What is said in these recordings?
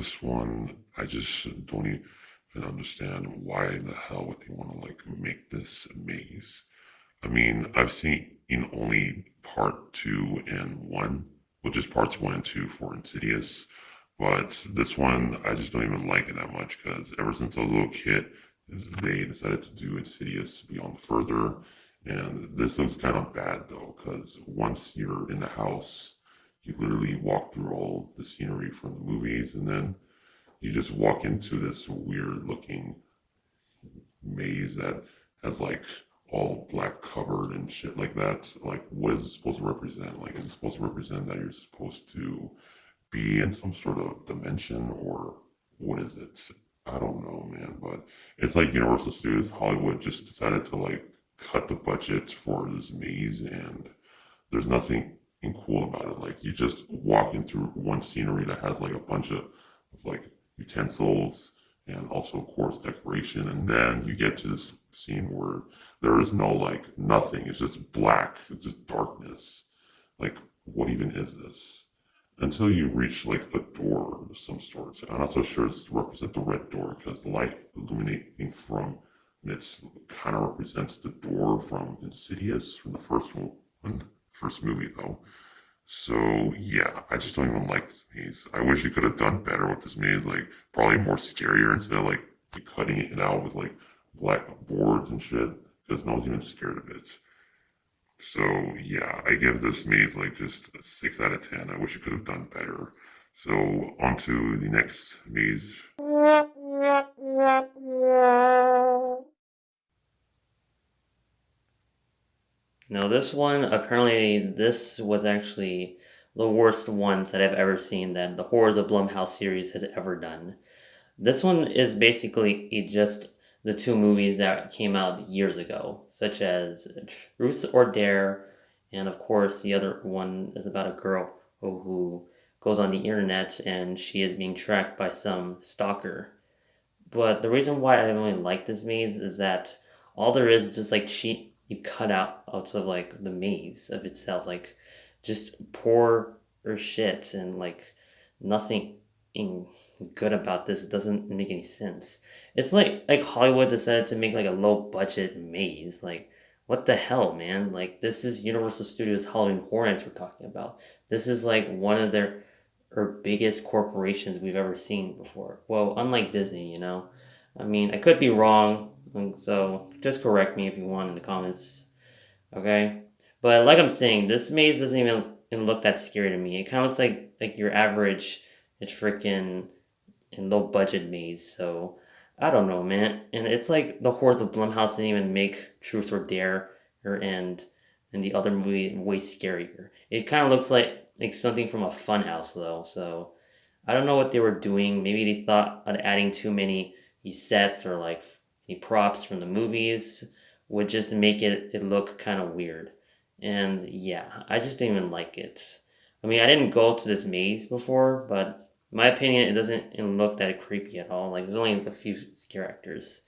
this one, I just don't even understand why in the hell would they want to like make this maze. I mean, I've seen in only part two and one, which is parts one and two for Insidious. But this one, I just don't even like it that much because ever since I was a little kid, they decided to do Insidious Beyond Further. And this looks kind of bad though, because once you're in the house, you literally walk through all the scenery from the movies, and then you just walk into this weird looking maze that has like all black covered and shit like that. Like, what is it supposed to represent? Like, is it supposed to represent that you're supposed to be in some sort of dimension, or what is it? I don't know, man. But it's like Universal Studios Hollywood just decided to like cut the budget for this maze, and there's nothing cool about it. Like, you just walk into one scenery that has like a bunch of like utensils and also of course decoration, and then you get to this scene where there is no like nothing. It's just black, it's just darkness. Like, what even is this? Until you reach like a door of some sort. I'm not so sure it's to represent the red door because the light illuminating from it kind of represents the door from Insidious from the first movie though. So yeah, I just don't even like this maze. I wish you could have done better with this maze, like probably more scarier instead of like cutting it out with like black boards and shit, because no one's even scared of it. So yeah, I give this maze like just a 6 out of 10. I wish you could have done better. So on to the next maze. No, this one apparently this was actually the worst ones that I've ever seen that the Horrors of Blumhouse series has ever done. This one is basically just the two movies that came out years ago, such as Truth or Dare, and of course the other one is about a girl who goes on the internet and she is being tracked by some stalker. But the reason why I don't really like this maze is that all there is just like cheat you cut out of like the maze of itself, like just poor or shit, and like nothing good about this. It doesn't make any sense. It's like Hollywood decided to make like a low budget maze. Like, what the hell, man? Like, this is Universal Studios Halloween Horror Nights we're talking about. This is like one of their or biggest corporations we've ever seen before. Well, unlike Disney, you know. I mean, I could be wrong, and so just correct me if you want in the comments, okay? But like I'm saying, this maze doesn't even look that scary to me. It kind of looks like your average, it's freaking in low budget maze. So I don't know, man. And it's like the hordes of Blumhouse didn't even make Truth or Dare or and the other movie way scarier. It kind of looks like something from a fun house though. So I don't know what they were doing. Maybe they thought of adding too many sets or like the props from the movies would just make it look kind of weird. And yeah, I just didn't even like it. I mean, I didn't go to this maze before, but in my opinion, it doesn't look that creepy at all. Like, there's only a few scare actors.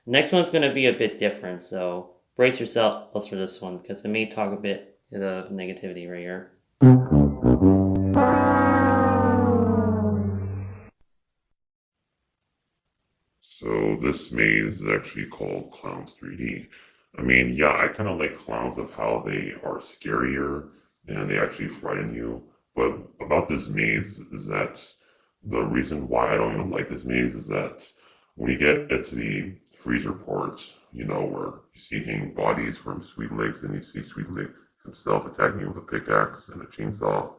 Next one's gonna be a bit different, so brace yourselves for this one because I may talk a bit of negativity right here. So this maze is actually called Clowns 3D. I mean, yeah, I kind of like clowns of how they are scarier and they actually frighten you. But about this maze is that the reason why I don't even like this maze is that when you get to the freezer part, you know, where you see hanging bodies from Sweet Legs and you see Sweet Legs himself attacking you with a pickaxe and a chainsaw.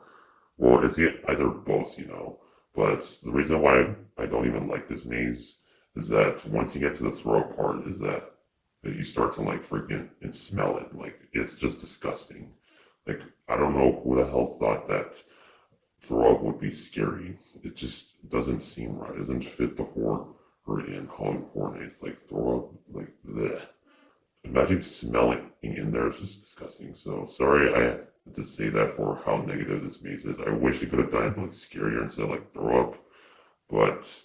Well, it's either both, you know. But the reason why I don't even like this maze is that once you get to the throw up part, is that you start to like freaking and smell it. Like, it's just disgusting. Like, I don't know who the hell thought that throw up would be scary. It just doesn't seem right. It doesn't fit the horror in Halloween Horror Nights. Like, throw up, like, bleh. Imagine smelling in there is just disgusting. So sorry I had to say that for how negative this maze is. I wish they could have done it like scarier instead of like throw up. But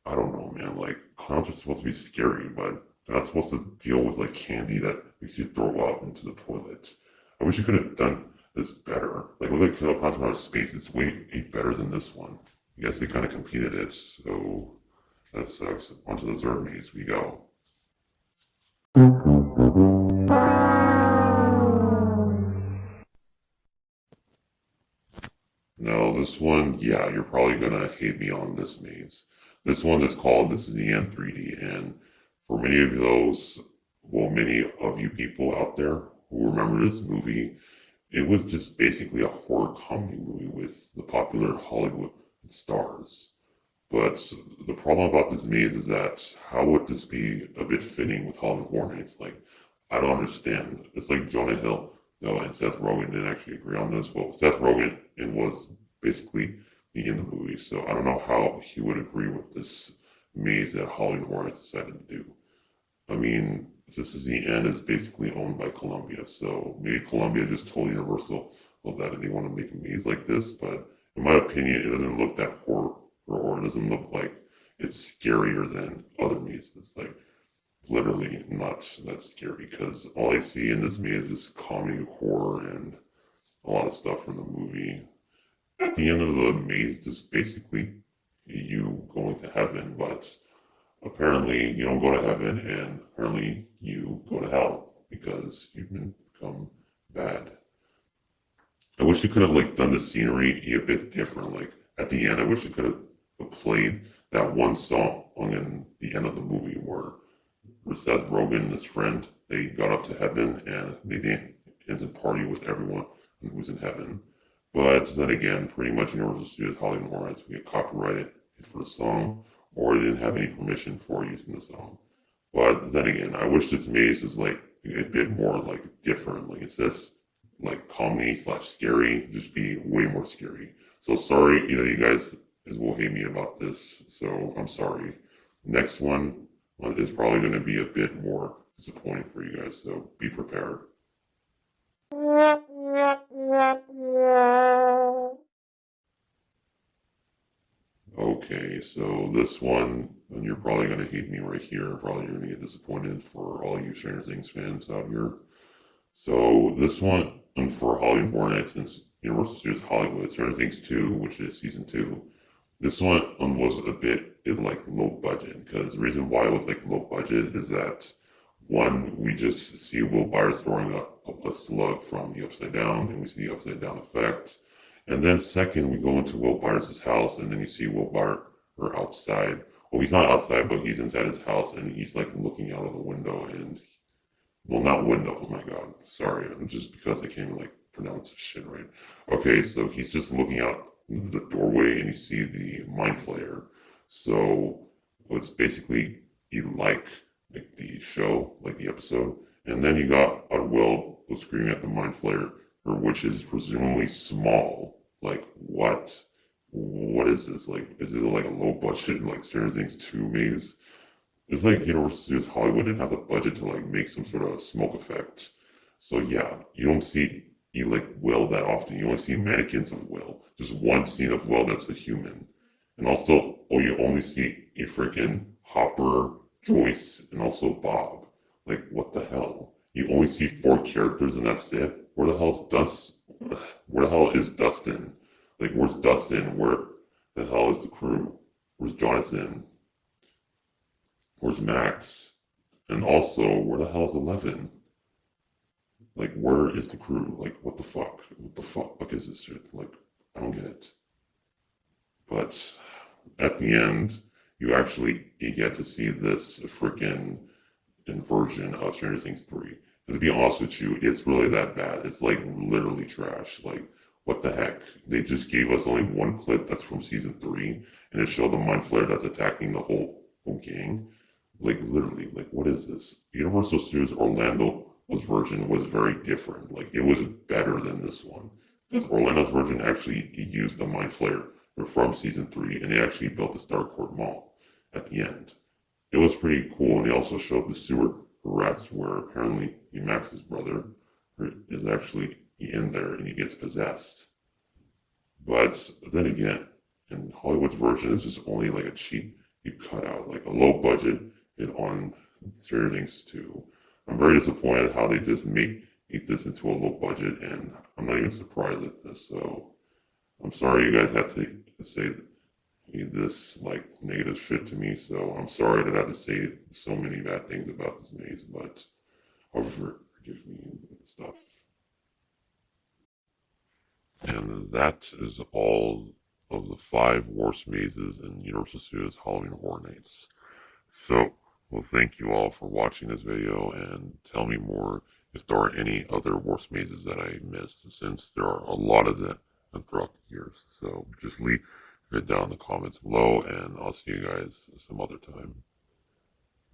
I don't know, man. Like, clowns are supposed to be scary, but they're not supposed to deal with like candy that makes you throw up into the toilet. I wish you could have done this better. Like, look at Killer Clowns from Outer Space. It's way better than this one. I guess they kind of completed it, so that sucks. Onto the third maze we go. Now, this one, yeah, you're probably gonna hate me on this maze. This one is called This Is the End 3D, and for many of those, well, many of you people out there who remember this movie, it was just basically a horror comedy movie with the popular Hollywood stars. But the problem about this maze is that how would this be a bit fitting with Hollywood Horror Nights? Like, I don't understand. It's like Jonah Hill, no, and Seth Rogen didn't actually agree on this. Well, Seth Rogen it was basically the end of the movie, so I don't know how he would agree with this maze that Hollywood Horror Nights decided to do. I mean, This Is the End is basically owned by Columbia, so maybe Columbia just told Universal, well, that they want to make a maze like this, but in my opinion, it doesn't look that horror, or it doesn't look like it's scarier than other mazes. Like, literally not that scary, because all I see in this maze is comedy, horror, and a lot of stuff from the movie. At the end of the maze, just basically you going to heaven, but apparently you don't go to heaven, and apparently you go to hell because you've become bad. I wish you could have like done the scenery a bit different. Like at the end, I wish you could have played that one song in the end of the movie where Seth Rogen and his friend they got up to heaven and they dance and party with everyone who's in heaven. But then again, pretty much Universal Studios Hollywood Horror Nights we get copyrighted for the song, or they didn't have any permission for using the song. But then again, I wish this maze was like a bit more like different. Like it says like comedy slash scary, just be way more scary. So sorry, you guys will hate me about this. So I'm sorry. Next one is probably going to be a bit more disappointing for you guys. So be prepared. Okay, so this one, and you're probably going to hate me right here. Probably going to get disappointed for all you Stranger Things fans out here. So this one, and for Hollywood Horror Nights, since Universal Studios Hollywood, Stranger Things 2, which is season 2, this one was a bit like low budget because the reason why it was like low budget is that one, we just see Will Byers throwing a slug from the upside down, and we see the upside down effect. And then second, we go into Will Byers' house, and then you see Will Byers outside. Well, he's not outside, but he's inside his house, and he's like looking out of the window, and well, not window. Oh my God, sorry, just because I can't like pronounce shit right. Okay, so he's just looking out the doorway, and you see the mind flayer. So it's basically you like the show, like the episode, and then you got a Will screaming at the mind flayer, which is presumably small. Like what? What is this? Like, is it like a low budget like Stranger Things 2 maze? It's like Universal Studios Hollywood didn't have the budget to like make some sort of smoke effect. So yeah, you don't see you like Will that often. You only see mannequins of Will. Just one scene of Will that's a human. And also, oh, you only see a freaking Hopper, Joyce, and also Bob. Like, what the hell? You only see 4 characters and that's it? Where the hell is Where the hell is Dustin? Like, where's Dustin? Where the hell is the crew? Where's Jonathan? Where's Max? And also, where the hell is Eleven? Like, where is the crew? Like, what the fuck? What the fuck is this shit? Like, I don't get it. But at the end, you get to see this freaking version of Stranger Things 3. And to be honest with you, it's really that bad. It's like literally trash. Like, what the heck? They just gave us only one clip that's from season 3, and it showed the Mind Flayer that's attacking the whole gang. Like, literally, like, what is this? Universal Studios Orlando's version was very different. Like, it was better than this one. Because Orlando's version actually used the Mind Flayer from season 3, and they actually built the Starcourt Mall at the end. It was pretty cool, and they also showed the sewer rats where apparently Max's brother is actually in there and he gets possessed. But then again, in Hollywood's version, it's just only like a cheap you cut out, like a low budget on Stranger Things 2. I'm very disappointed how they just make this into a low budget, and I'm not even surprised at this. So I'm sorry you guys had to say this like negative shit to me. So I'm sorry that I had to say so many bad things about this maze, but forgive me with the stuff. And that is all of the 5 worst mazes in Universal Studios Halloween Horror Nights. So, well, thank you all for watching this video, and tell me more if there are any other worst mazes that I missed, since there are a lot of them throughout the years. So just leave it down in the comments below, and I'll see you guys some other time,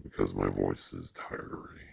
because my voice is tired already.